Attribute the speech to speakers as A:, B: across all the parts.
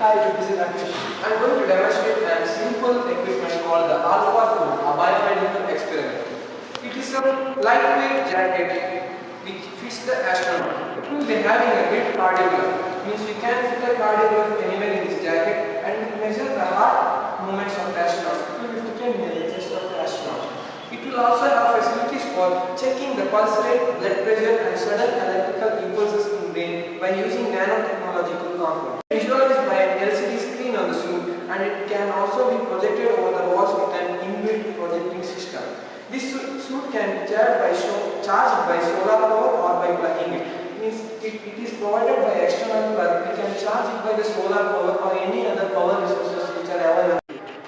A: Hi, this is Rakesh.
B: I'm going to demonstrate a simple equipment called the Alpha Tool, a biomedical experiment. It is a lightweight jacket which fits the astronaut. It will be having a built cardiograph, means we can fit a cardiograph anywhere in this jacket and measure the heart movements of the astronaut. It will be fitted in the chest of the astronaut. It will also have facilities for checking the pulse rate, blood pressure and sudden electrical impulses in brain by using nanotechnological components. Visualized by an LCD screen on the suit, and it can also be projected over the walls with an inbuilt projecting system. This suit can be charged by solar power or by plugging it. Means it is provided by external plug. We can charge it by the solar power or any other power resources which are available.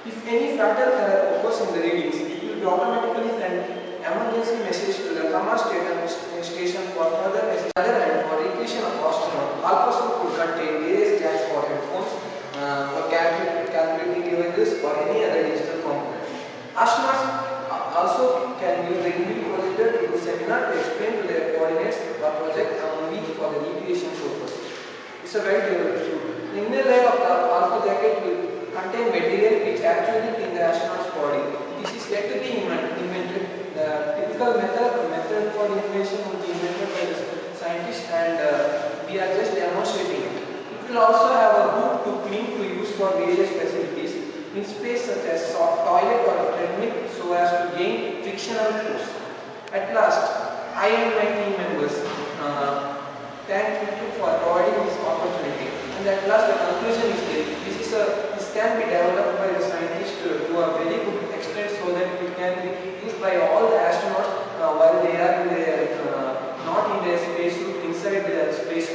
B: If any fatal error occurs in the readings, it will be automatically send emergency message to the command station for further assistance. Other hand, for recreation of astronaut, Alpha suit could contain various jacks for headphones, for calculating devices or any other digital component. Astronauts also can use the inbuilt projector to do seminar to explain to their coordinates or project a movie for the recreation purpose. It's a very durable suit. The inner layer of the Alpha jacket will contain material which actually in the astronaut's body. This is yet to be invented. The typical method for invention will be invented by the scientists, and we are just demonstrating it. It will also have a hood to clean to use for various facilities in space such as toilet or treadmill so as to gain frictional force. At last, I and my team members thank you for providing this opportunity. And at last, the conclusion is this can be developed by the scientists to a very good extent so that it can be used by all the astronauts while they are in their not in their spacesuit inside their space.